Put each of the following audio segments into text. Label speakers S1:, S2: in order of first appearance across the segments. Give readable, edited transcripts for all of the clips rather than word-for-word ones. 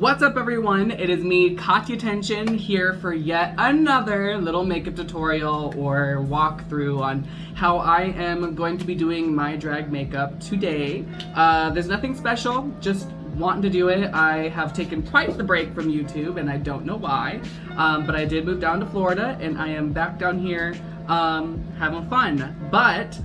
S1: What's up everyone? It is me, Kahtya Tehnsion, here for yet another little makeup tutorial or walkthrough on how I am going to be doing my drag makeup today. There's nothing special, just wanting to do it. I have taken quite the break from YouTube and I don't know why, but I did move down to Florida and I am back down here having fun. But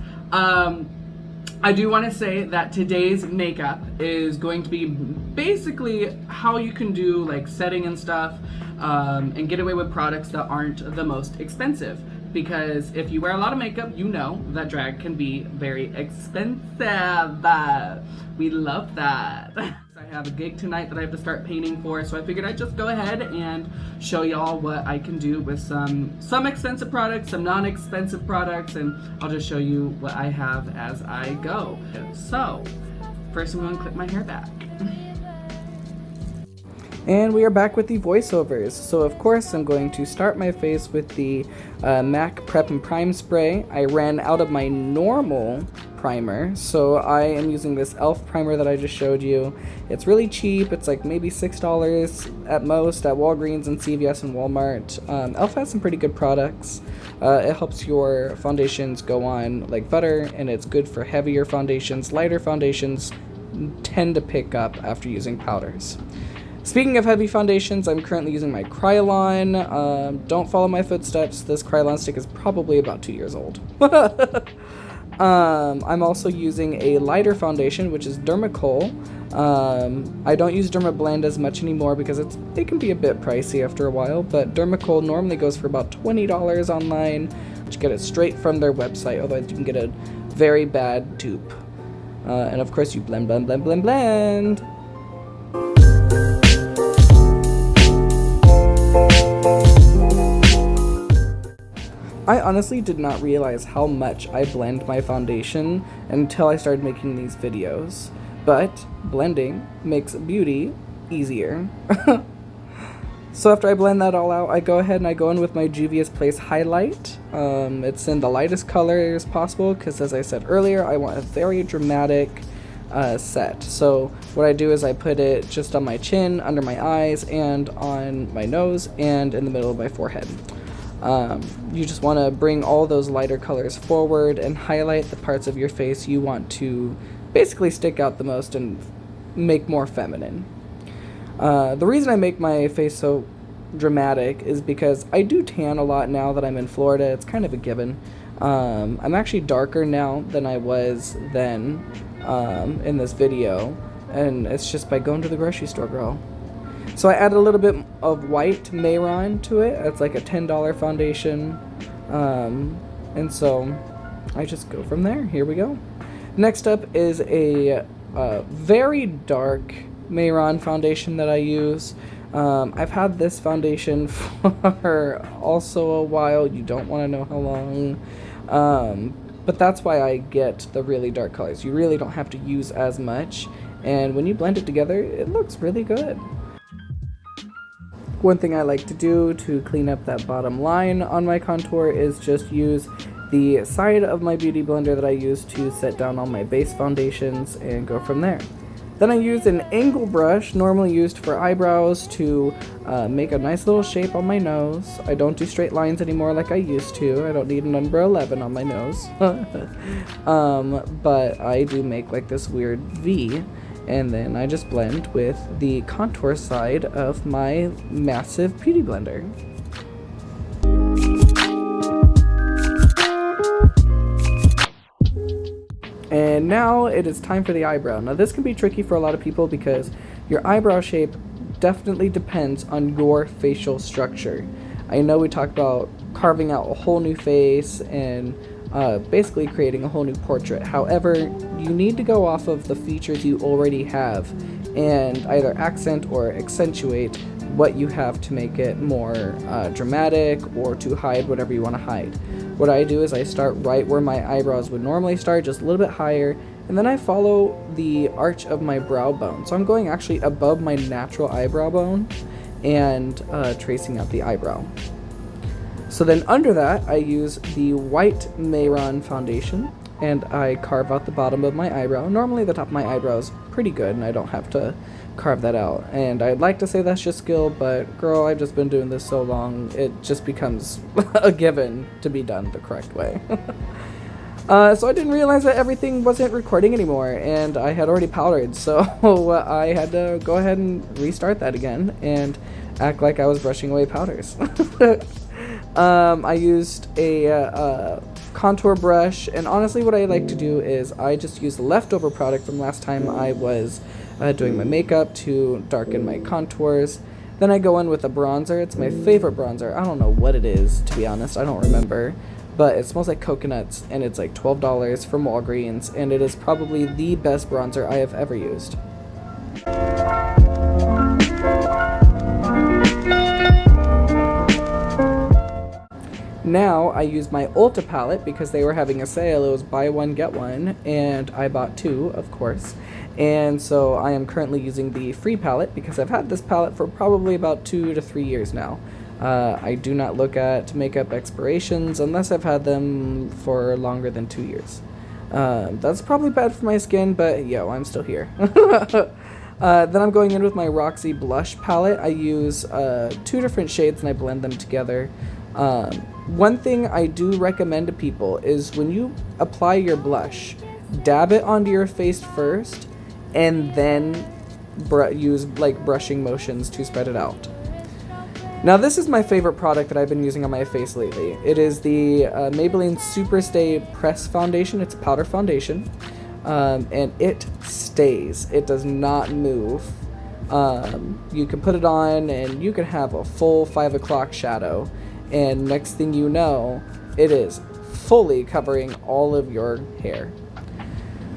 S1: I do want to say that today's makeup is going to be basically how you can do like setting and stuff and get away with products that aren't the most expensive. Because if you wear a lot of makeup, you know that drag can be very expensive. We love that. I have a gig tonight that I have to start painting for, so I figured I'd just go ahead and show y'all what I can do with some expensive products, some non-expensive products, and I'll just show you what I have as I go. So, first I'm going to clip my hair back.
S2: And we are back with the voiceovers. So of course I'm going to start my face with the MAC Prep and Prime Spray. I ran out of my normal primer, so I am using this e.l.f. primer that I just showed you. It's really cheap. It's like maybe $6 at most at Walgreens and CVS and Walmart. e.l.f. has some pretty good products. It helps your foundations go on like butter, and it's good for heavier foundations. Lighter foundations tend to pick up after using powders. Speaking of heavy foundations, I'm currently using my Kryolan. Don't follow my footsteps. This Kryolan stick is probably about 2 years old. I'm also using a lighter foundation, which is Dermacol. I don't use Dermablend as much anymore because it can be a bit pricey after a while, but Dermacol normally goes for about $20 online, which you get it straight from their website, otherwise you can get a very bad dupe. And of course you blend, blend, blend, blend, blend. I honestly did not realize how much I blend my foundation until I started making these videos, but blending makes beauty easier. So after I blend that all out, I go ahead and I go in with my Juvia's Place highlight. It's in the lightest colors possible because, as I said earlier, I want a very dramatic set. So what I do is I put it just on my chin, under my eyes, and on my nose, and in the middle of my forehead. You just want to bring all those lighter colors forward and highlight the parts of your face you want to basically stick out the most and make more feminine. The reason I make my face so dramatic is because I do tan a lot now that I'm in Florida. It's kind of a given. I'm actually darker now than I was then in this video, and it's just by going to the grocery store, girl. So I added a little bit of white Mayron to it. It's like a $10 foundation. And so I just go from there. Here we go. Next up is a very dark Mayron foundation that I use. I've had this foundation for also a while. You don't want to know how long. But that's why I get the really dark colors. You really don't have to use as much. And when you blend it together, it looks really good. One thing I like to do to clean up that bottom line on my contour is just use the side of my beauty blender that I use to set down all my base foundations and go from there. Then I use an angle brush, normally used for eyebrows, to make a nice little shape on my nose. I don't do straight lines anymore like I used to. I don't need a number 11 on my nose. But I do make like this weird V. And then I just blend with the contour side of my massive beauty blender. And now it is time for the eyebrow. Now this can be tricky for a lot of people because your eyebrow shape definitely depends on your facial structure. I know we talked about carving out a whole new face and basically creating a whole new portrait. However, you need to go off of the features you already have and either accent or accentuate what you have to make it more dramatic or to hide whatever you want to hide. What I do is I start right where my eyebrows would normally start, just a little bit higher, and then I follow the arch of my brow bone. So I'm going actually above my natural eyebrow bone and tracing out the eyebrow. So then under that, I use the white Mayron foundation and I carve out the bottom of my eyebrow. Normally the top of my eyebrow is pretty good and I don't have to carve that out. And I'd like to say that's just skill, but girl, I've just been doing this so long, it just becomes a given to be done the correct way. So I didn't realize that everything wasn't recording anymore, and I had already powdered, so I had to go ahead and restart that again and act like I was brushing away powders. I used a contour brush, and honestly what I like to do is I just use the leftover product from last time I was doing my makeup to darken my contours. Then I go in with a bronzer. It's my favorite bronzer. I don't know what it is, to be honest. I don't remember. But it smells like coconuts, and it's like $12 from Walgreens, and it is probably the best bronzer I have ever used. Now I use my Ulta palette because they were having a sale. It was buy one get one, and I bought two, of course. And so I am currently using the free palette because I've had this palette for probably about 2 to 3 years now. I do not look at makeup expirations unless I've had them for longer than 2 years. That's probably bad for my skin, but yo, I'm still here. Then I'm going in with my Roxy blush palette. I use 2 different shades and I blend them together. One thing I do recommend to people is when you apply your blush, dab it onto your face first and then use like brushing motions to spread it out. Now this is my favorite product that I've been using on my face lately. It is the Maybelline Superstay Press Foundation. It's a powder foundation, and it stays. It does not move. You can put it on and you can have a full 5 o'clock shadow, and next thing you know, it is fully covering all of your hair.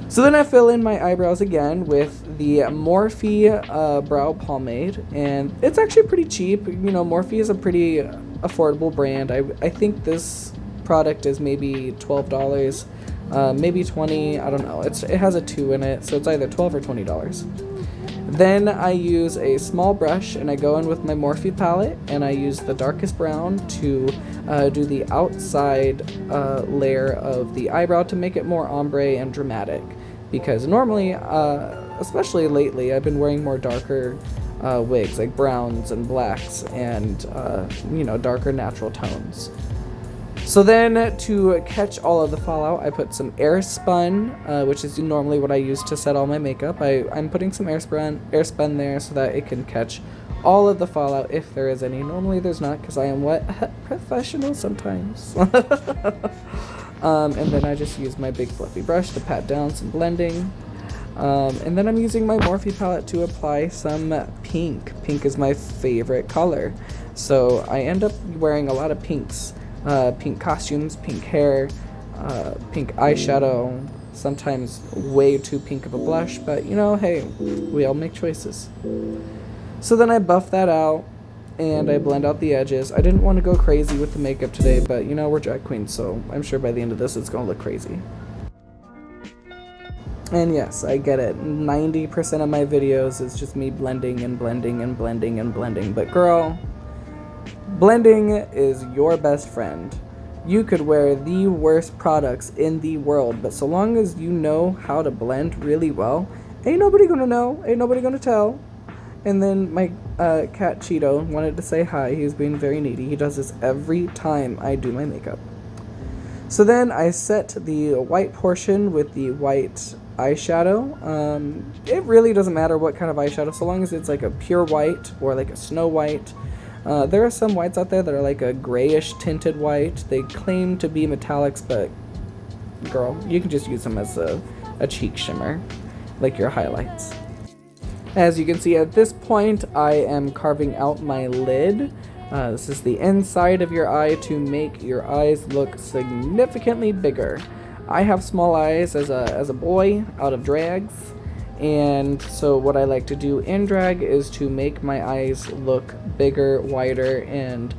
S2: So then I fill in my eyebrows again with the Morphe brow pomade, and it's actually pretty cheap. You know, Morphe is a pretty affordable brand. I think this product is maybe $12, maybe $20, I don't know. It has a 2 in it, so it's either $12 or $20. Then I use a small brush and I go in with my Morphe palette and I use the darkest brown to do the outside layer of the eyebrow to make it more ombre and dramatic. Because normally, especially lately, I've been wearing more darker wigs, like browns and blacks and, you know, darker natural tones. So then, to catch all of the fallout, I put some airspun, which is normally what I use to set all my makeup. I'm putting some airspun there so that it can catch all of the fallout if there is any. Normally there's not, because I am what? Professional sometimes. And then I just use my big fluffy brush to pat down some blending. And then I'm using my Morphe palette to apply some pink. Pink is my favorite color. So I end up wearing a lot of pinks. Pink costumes, pink hair, pink eyeshadow, sometimes way too pink of a blush, but you know, hey, we all make choices. So then I buff that out and I blend out the edges. I didn't want to go crazy with the makeup today, but you know, we're drag queens, so I'm sure by the end of this it's going to look crazy. And yes, I get it. 90% of my videos is just me blending and blending and blending and blending, but girl, blending is your best friend. You could wear the worst products in the world, but so long as you know how to blend really well, ain't nobody gonna know, ain't nobody gonna tell. And then my cat Cheeto wanted to say hi. He's being very needy. He does this every time I do my makeup. So then I set the white portion with the white eyeshadow. It really doesn't matter what kind of eyeshadow, so long as it's like a pure white or like a snow white. There are some whites out there that are like a grayish tinted white. They claim to be metallics, but girl, you can just use them as a cheek shimmer, like your highlights. As you can see at this point, I am carving out my lid. This is the inside of your eye to make your eyes look significantly bigger. I have small eyes as a boy out of drags. And so what I like to do in drag is to make my eyes look bigger, wider, and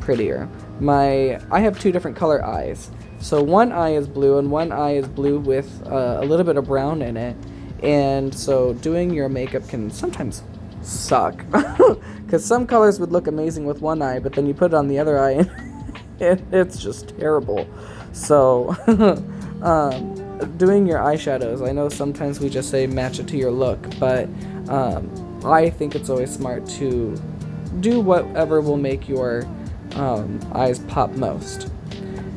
S2: prettier. I have 2 different color eyes. So one eye is blue and one eye is blue with a little bit of brown in it. And so doing your makeup can sometimes suck. Because some colors would look amazing with one eye, but then you put it on the other eye and it's just terrible. So doing your eyeshadows, I know sometimes we just say match it to your look, but I think it's always smart to do whatever will make your eyes pop most.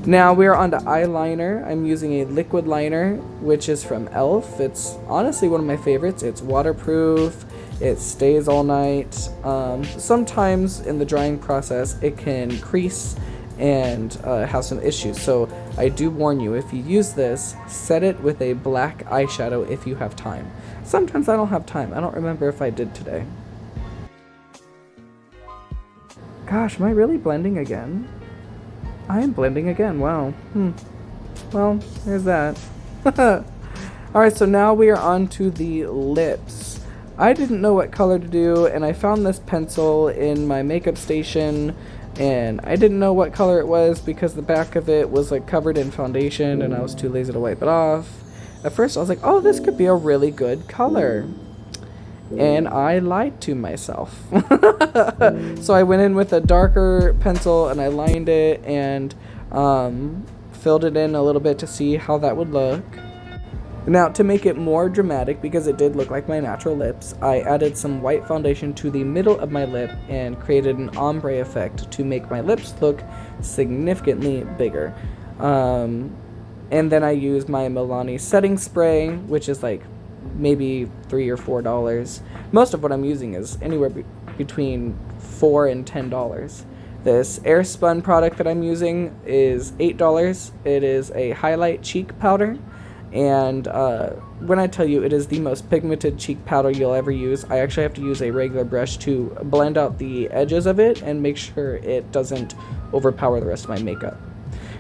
S2: Now we are on to eyeliner. I'm using a liquid liner, which is from e.l.f. It's honestly one of my favorites. It's waterproof, it stays all night. Sometimes in the drying process it can crease and have some issues, so I do warn you, if you use this, set it with a black eyeshadow if you have time. Sometimes I don't have time. I don't remember if I did today. Gosh, am I really blending again? I am blending again, wow. Well, there's that. Alright, so now we are on to the lips. I didn't know what color to do, and I found this pencil in my makeup station, and I didn't know what color it was because the back of it was like covered in foundation and I was too lazy to wipe it off. At first I was like, oh, this could be a really good color. And I lied to myself. So I went in with a darker pencil and I lined it and filled it in a little bit to see how that would look. Now, to make it more dramatic, because it did look like my natural lips, I added some white foundation to the middle of my lip and created an ombre effect to make my lips look significantly bigger. And then I used my Milani setting spray, which is like maybe $3 or $4. Most of what I'm using is anywhere between $4 and $10. This Airspun product that I'm using is $8. It is a highlight cheek powder. And when I tell you it is the most pigmented cheek powder you'll ever use, I actually have to use a regular brush to blend out the edges of it and make sure it doesn't overpower the rest of my makeup.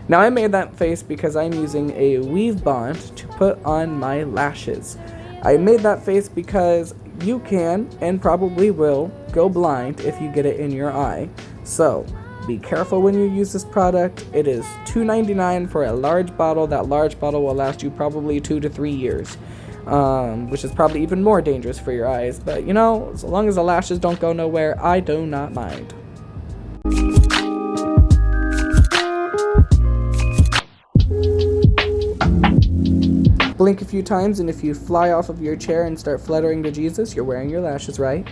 S2: Now I made that face because I'm using a weave bond to put on my lashes. I made that face because you can, and probably will, go blind if you get it in your eye. So, be careful when you use this product. It is $2.99 for a large bottle. That large bottle will last you probably 2 to 3 years, which is probably even more dangerous for your eyes. But you know, as long as the lashes don't go nowhere, I do not mind. Blink a few times, and if you fly off of your chair and start fluttering to Jesus, you're wearing your lashes right.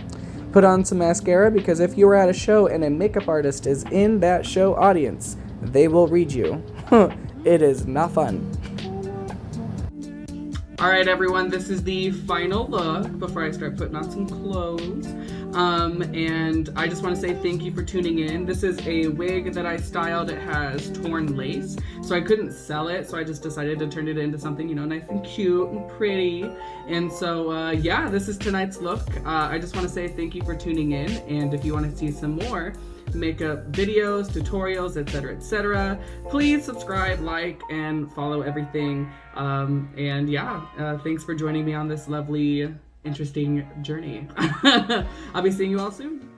S2: Put on some mascara, because if you were at a show and a makeup artist is in that show audience, they will read you. It is not fun.
S1: Alright everyone, this is the final look before I start putting on some clothes. And I just want to say thank you for tuning in. This is a wig that I styled. It has torn lace, so I couldn't sell it, so I just decided to turn it into something, you know, nice and cute and pretty. And so yeah, this is tonight's look. I just want to say thank you for tuning in, and if you want to see some more makeup videos, tutorials, etc., please subscribe, like, and follow everything. And yeah, thanks for joining me on this lovely, interesting journey. I'll be seeing you all soon.